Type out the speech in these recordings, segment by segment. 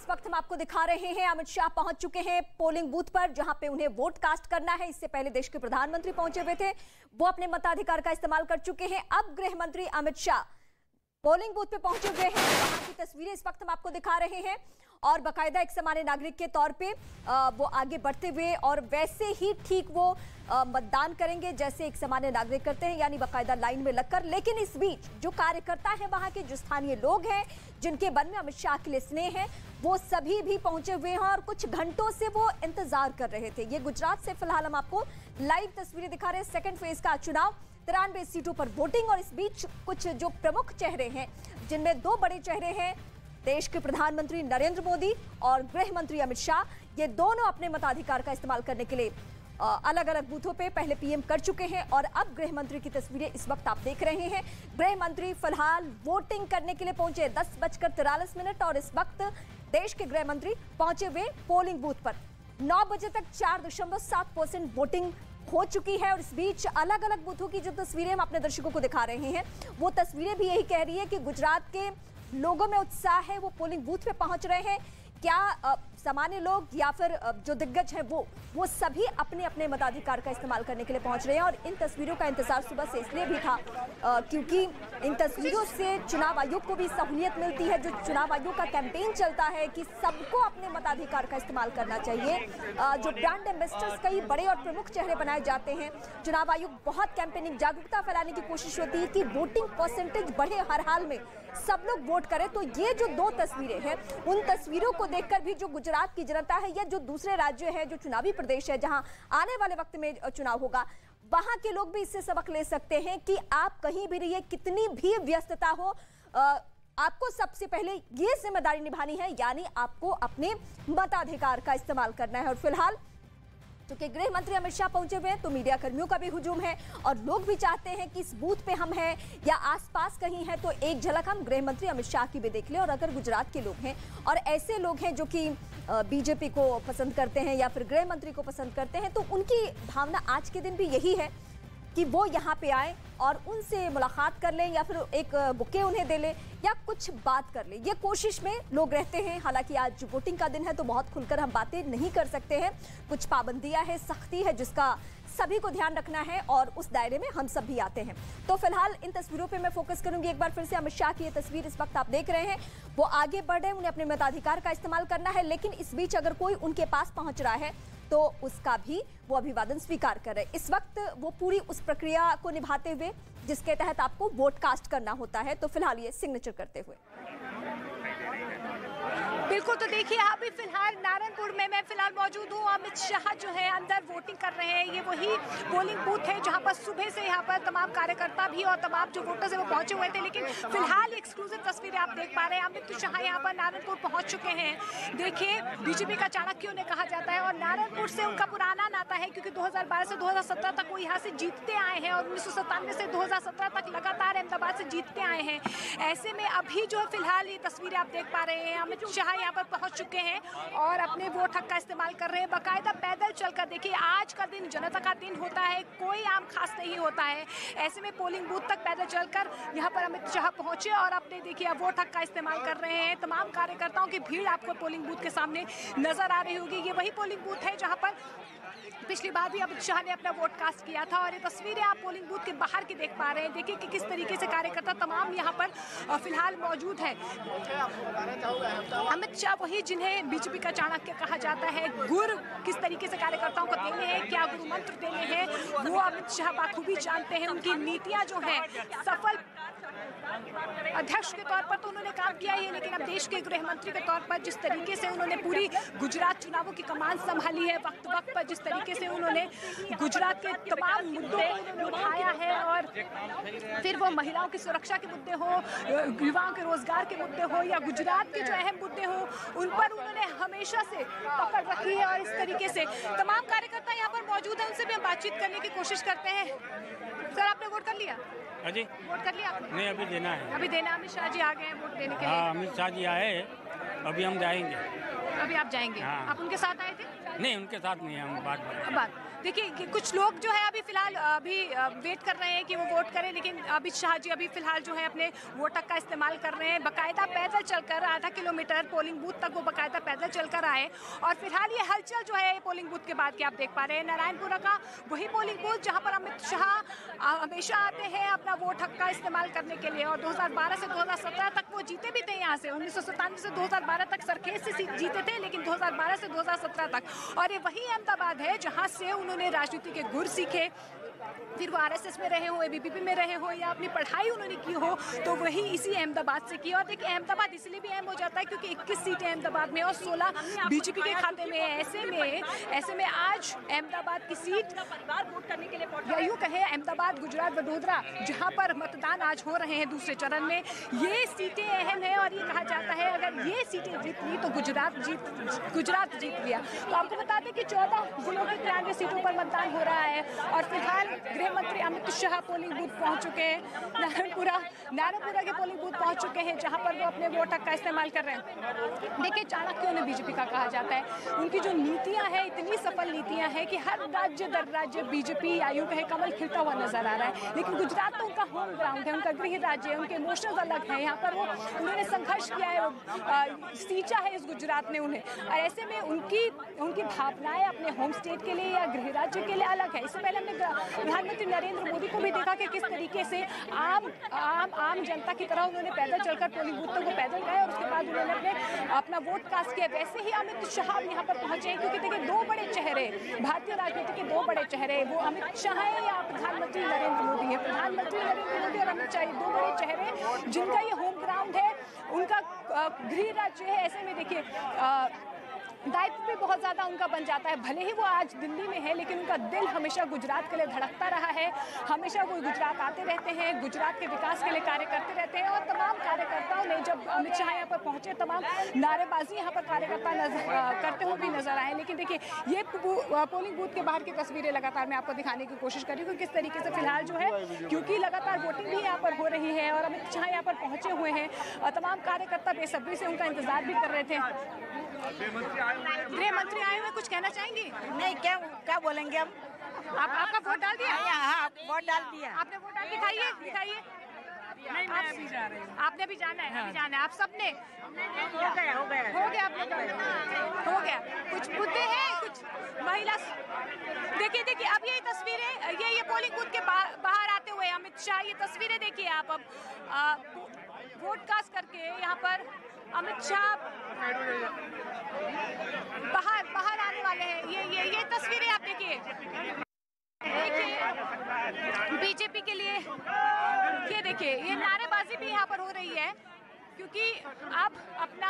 वक्त हम आपको दिखा रहे हैं, अमित शाह पहुंच चुके हैं पोलिंग बूथ पर, जहां पे उन्हें वोट कास्ट करना है। इससे पहले देश के प्रधानमंत्री पहुंचे हुए थे, वो अपने मताधिकार का इस्तेमाल कर चुके हैं। अब गृह मंत्री अमित शाह पोलिंग बूथ पे पहुंचे हुए हैं। वहां की तस्वीरें इस वक्त हम आपको दिखा रहे हैं और बाकायदा एक सामान्य नागरिक के तौर पे वो आगे बढ़ते हुए और वैसे ही ठीक वो मतदान करेंगे जैसे एक सामान्य नागरिक करते हैं, यानी बाकायदा लाइन में लगकर। लेकिन इस बीच जो कार्यकर्ता है वहां के, जो स्थानीय लोग हैं जिनके मन में अमित शाह के लिए स्नेह है, वो सभी भी पहुंचे हुए हैं और कुछ घंटों से वो इंतजार कर रहे थे। ये गुजरात से फिलहाल हम आपको लाइव तस्वीरें दिखा रहे हैं। सेकेंड फेज का चुनाव, 93 सीटों पर वोटिंग, और इस बीच कुछ जो प्रमुख चेहरे हैं जिनमें दो बड़े चेहरे हैं, देश के प्रधानमंत्री नरेंद्र मोदी और गृह मंत्री अमित शाह, ये दोनों अपने मताधिकार का इस्तेमाल करने के लिए अलग अलग बूथों पे पहले पीएम कर चुके हैं। और अब गृह मंत्री की तस्वीरें इस वक्त आप देख रहे हैं। गृह मंत्री फिलहाल वोटिंग करने के लिए पहुंचे 10:43 और इस वक्त देश के गृह मंत्री पहुंचे हुए पोलिंग बूथ पर। 9 बजे तक 4.7% वोटिंग हो चुकी है और इस बीच अलग अलग बूथों की जो तस्वीरें हम अपने दर्शकों को दिखा रहे हैं, वो तस्वीरें भी यही कह रही है कि गुजरात के लोगों में उत्साह है, वो पोलिंग बूथ पे पहुंच रहे हैं। क्या सामान्य लोग या फिर जो दिग्गज हैं वो सभी अपने अपने मताधिकार का इस्तेमाल करने के लिए पहुंच रहे हैं। और इन तस्वीरों का इंतजार सुबह से इसलिए भी था क्योंकि इन तस्वीरों से चुनाव आयोग को भी सहूलियत मिलती है। जो चुनाव आयोग का कैंपेन चलता है कि सबको अपने मताधिकार का इस्तेमाल करना चाहिए, जो ब्रांड एम्बेसडर्स कई बड़े और प्रमुख चेहरे बनाए जाते हैं, चुनाव आयोग बहुत कैंपेनिंग जागरूकता फैलाने की कोशिश होती है कि वोटिंग परसेंटेज बढ़े, हर हाल में सब लोग वोट करें। तो ये जो दो तस्वीरें हैं, उन तस्वीरों को देखकर भी जो गुजरात की जनता है या जो दूसरे राज्य है, जो चुनावी प्रदेश है जहां आने वाले वक्त में चुनाव होगा, वहां के लोग भी इससे सबक ले सकते हैं कि आप कहीं भी रहिए, कितनी भी व्यस्तता हो, आपको सबसे पहले ये जिम्मेदारी निभानी है, यानी आपको अपने मताधिकार का इस्तेमाल करना है। और फिलहाल क्योंकि गृह मंत्री अमित शाह पहुंचे हुए हैं तो मीडिया कर्मियों का भी हुजूम है और लोग भी चाहते हैं कि इस बूथ पे हम हैं या आसपास कहीं हैं तो एक झलक हम गृह मंत्री अमित शाह की भी देख लें। और अगर गुजरात के लोग हैं और ऐसे लोग हैं जो कि बीजेपी को पसंद करते हैं या फिर गृह मंत्री को पसंद करते हैं, तो उनकी भावना आज के दिन भी यही है कि वो यहाँ पे आए और उनसे मुलाकात कर लें या फिर एक बुके उन्हें दे लें या कुछ बात कर लें। ये कोशिश में लोग रहते हैं। हालांकि आज वोटिंग का दिन है तो बहुत खुलकर हम बातें नहीं कर सकते हैं, कुछ पाबंदियां हैं, सख्ती है जिसका सभी को ध्यान रखना है और उस दायरे में हम सब भी आते हैं। तो फिलहाल इन तस्वीरों पे मैं फोकस करूंगी एक बार फिर से। अमित शाह की ये तस्वीर इस वक्त आप देख रहे हैं, वो आगे बढ़ रहे हैं, उन्हें अपने मताधिकार का इस्तेमाल करना है, लेकिन इस बीच अगर कोई उनके पास पहुंच रहा है तो उसका भी वो अभिवादन स्वीकार कर रहे हैं। इस वक्त वो पूरी उस प्रक्रिया को निभाते हुए जिसके तहत आपको वोट कास्ट करना होता है। तो फिलहाल ये सिग्नेचर करते हुए बिल्कुल। तो देखिए अभी फिलहाल नारायणपुर में मैं फिलहाल मौजूद हूँ। अमित शाह जो है अंदर वोटिंग कर रहे हैं। ये वही पोलिंग बूथ है जहाँ पर सुबह से यहाँ पर तमाम कार्यकर्ता भी और तमाम जो वोटर्स है वो पहुंचे हुए थे, लेकिन फिलहाल एक्सक्लूसिव तस्वीरें आप देख पा रहे हैं। अमित शाह यहाँ पर नारायणपुर पहुंच चुके हैं। देखिए बीजेपी का चाणक्य उन्हें कहा जाता है और नारायणपुर से उनका पुराना नाता है क्योंकि 2012 से 2017 तक वो यहाँ से जीतते आए हैं और 1997 से 2017 तक लगातार अहमदाबाद से जीतते आए हैं। ऐसे में अभी जो है फिलहाल ये तस्वीरें आप देख पा रहे हैं, अमित शाह यहाँ पर पहुंच चुके हैं और अपने वोट हक का इस्तेमाल कर रहे हैं। बाकायदा पैदल चलकर, देखिए आज का दिन जनता का दिन होता है, कोई आम खास नहीं होता है। ऐसे में पोलिंग बूथ तक पैदल चलकर यहाँ पर अमित शाह पहुंचे और अपने देखिए वोट हक का इस्तेमाल कर रहे हैं। तमाम कार्यकर्ताओं की भीड़ आपको पोलिंग बूथ के सामने नजर आ रही होगी। ये वही पोलिंग बूथ है जहाँ पर पिछली बार भी अमित शाह ने अपना वोट कास्ट किया था और ये तस्वीरें आप पोलिंग बूथ के बाहर की देख पा रहे हैं। देखिए कि किस तरीके से कार्यकर्ता तमाम यहाँ पर फिलहाल मौजूद है। अमित शाह वही जिन्हें बीजेपी का चाणक्य कहा जाता है, गुर किस तरीके से कार्यकर्ताओं को देने हैं, क्या गुरु मंत्र देने हैं, वो अमित शाह बाखूबी जानते हैं। उनकी नीतियां जो है, सफल अध्यक्ष के तौर पर तो उन्होंने काम किया ही है, लेकिन अब देश के गृह मंत्री के तौर पर जिस तरीके से उन्होंने पूरी गुजरात चुनावों की कमान संभाली है, वक्त वक्त पर जिस तरीके से उन्होंने गुजरात के तमाम मुद्दों को उठाया है और फिर वो महिलाओं की सुरक्षा के मुद्दे हो, युवाओं के रोजगार के मुद्दे हो या गुजरात के जो अहम मुद्दे हो, उन पर उन्होंने हमेशा से पकड़ रखी है। और इस तरीके से तमाम कार्यकर्ता यहाँ पर मौजूद है, उनसे भी हम बातचीत करने की कोशिश करते हैं। सर आपने वोट कर लिया? जी वोट कर लिया आपने? नहीं, अभी देना है। अभी देना। अमित शाह जी आ गए हैं वोट देने के लिए? हाँ, अमित शाह जी आए, अभी हम जाएंगे। अभी आप जाएंगे? हाँ। आप उनके साथ आए थे? नहीं, उनके साथ नहीं, हम बात देखिए कुछ लोग जो है अभी फिलहाल वेट कर रहे हैं कि वो वोट करें, लेकिन अमित शाह जी अभी फिलहाल जो है अपने वोटक का इस्तेमाल कर रहे हैं। बाकायदा पैदल चलकर आधा किलोमीटर पोलिंग बूथ तक वो बाकायदा पैदल चलकर आए और फिलहाल ये हलचल जो है पोलिंग बूथ के बाद की आप देख पा रहे हैं। नारायणपुरा का वही पोलिंग बूथ जहां पर अमित शाह हमेशा आते हैं अपना वोट हक का इस्तेमाल करने के लिए और 2012 से 2017 तक वो जीते भी थे यहाँ से। 1997 से 2012 तक सरखेज से जीते थे, लेकिन 2012 से 2017 तक। और ये वही अहमदाबाद है जहाँ से उन्होंने राजनीति के गुर सीखे, फिर वो आरएसएस में रहे हो, एबीवीपी में रहे हो या अपनी पढ़ाई उन्होंने की हो तो वही इसी अहमदाबाद से की। और देखिए अहमदाबाद इसलिए भी अहम हो जाता है क्योंकि 21 सीटें अहमदाबाद में और 16 बीजेपी के खाते में है। ऐसे में आज अहमदाबाद की सीट परिवार वोट करने के लिए या यूँ कहें अहमदाबाद, गुजरात, वडोदरा जहाँ पर मतदान आज हो रहे हैं दूसरे चरण में, ये सीटें अहम है। और ये कहा जाता है अगर ये सीटें जीत ली तो गुजरात जीत गया। तो आपको बता दें कि 14 जिलों की 93 सीटों पर मतदान हो रहा है और फिलहाल गृह मंत्री अमित शाह पोलिंग बूथ पहुंच चुके हैं। नारायणपुरा के पोलिंग बूथ पहुंच चुके हैं जहां पर वो अपने वोट हक का इस्तेमाल कर रहे हैं। देखिए चाणक्य उन्हें बीजेपी का कहा जाता है। उनकी जो नीतियां हैं इतनी सफल नीतियां हैं कि हर राज्य दर राज्य बीजेपी आयु कहे कमल खिलता हुआ नजर आ रहा है। लेकिन गुजरात तो उनका होम ग्राउंड है, उनका गृह राज्य है, उनके इमोशंस अलग है। यहाँ पर उन्होंने संघर्ष किया है, सींचा है इस गुजरात ने उन्हें। और ऐसे में उनकी भावनाएं अपने होम स्टेट के लिए या गृह राज्य के लिए अलग है। इससे पहले हमने प्रधानमंत्री नरेंद्र मोदी को भी देखा कि किस तरीके से आम जनता की तरह उन्होंने पैदल चलकर पोलिंग बूथ तक वो पैदल गए और उसके बाद उन्होंने अपना वोट कास्ट किया। वैसे ही अमित शाह यहाँ पर पहुंचे क्योंकि देखिए दो बड़े चेहरे भारतीय राजनीति के, दो बड़े चेहरे, वो अमित शाह है या प्रधानमंत्री नरेंद्र मोदी है। प्रधानमंत्री नरेंद्र मोदी और अमित शाह दो बड़े चेहरे जिनका ये होम ग्राउंड है, उनका गृह राज्य है। ऐसे में देखिए दायित्व भी बहुत ज़्यादा उनका बन जाता है। भले ही वो आज दिल्ली में है लेकिन उनका दिल हमेशा गुजरात के लिए धड़कता रहा है। हमेशा वो गुजरात आते रहते हैं, गुजरात के विकास के लिए कार्य करते रहते हैं। और तमाम कार्यकर्ताओं ने जब अमित शाह यहाँ पर पहुँचे तमाम नारेबाजी यहाँ पर कार्यकर्ता करते हुए भी नजर आए। लेकिन देखिए ये पोलिंग बूथ के बाहर की तस्वीरें लगातार मैं आपको दिखाने की कोशिश कर रही हूँ किस तरीके से फिलहाल जो है, क्योंकि लगातार वोटिंग भी यहाँ पर हो रही है और अमित शाह यहाँ पर पहुँचे हुए हैं और तमाम कार्यकर्ता बेसब्री से उनका इंतजार भी कर रहे थे। गृह मंत्री आए हुए, कुछ कहना चाहेंगी? नहीं, क्या बोलेंगे हम। आपका वोट डाल दिया? हाँ, वोट डाल दिया। आपने वोट डाल दिखाइए। नहीं, मैं अभी जा रही हूँ। आपने भी जाना है? अभी जाना है। आप सबने हो गया आप लोग हो गया। कुछ मुद्दे हैं, कुछ महिला। देखिए अब ये तस्वीरें, ये पोलिंग बूथ के बाहर आते हुए अमित शाह, ये तस्वीरें देखिए आप। अब वोट कास्ट करके यहाँ पर अमित शाह बाहर आने वाले हैं। ये तस्वीरें आप देखिए बीजेपी के लिए। ये देखिए ये नारेबाजी भी यहाँ पर हो रही है क्योंकि आप अपना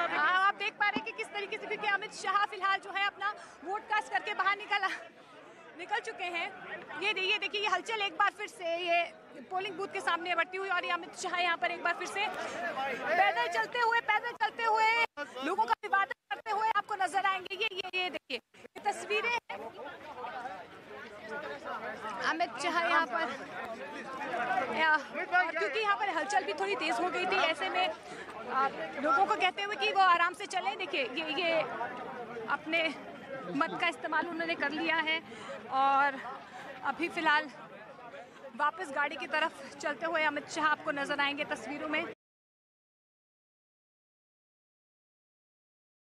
आप देख पा रहे हैं कि किस तरीके से, क्योंकि अमित शाह फिलहाल जो है अपना वोट कास्ट करके बाहर निकल चुके हैं। ये देखिए ये हलचल एक बार फिर से ये पोलिंग बूथ के सामने बढ़ती हुई और ये अमित शाह यहाँ पर एक बार फिर से पैदल चलते हुए लोगों का अभिवादन करते हुए आपको नजर आएंगे। ये देखिए ये तस्वीरें हैं अमित शाह यहाँ पर, क्योंकि यहाँ पर हलचल भी थोड़ी तेज हो गई थी। ऐसे में लोगों को कहते हुए कि वो आराम से चलें। देखिए ये अपने मत का इस्तेमाल उन्होंने कर लिया है और अभी फिलहाल वापस गाड़ी की तरफ चलते हुए अमित शाह आपको नजर आएंगे तस्वीरों में।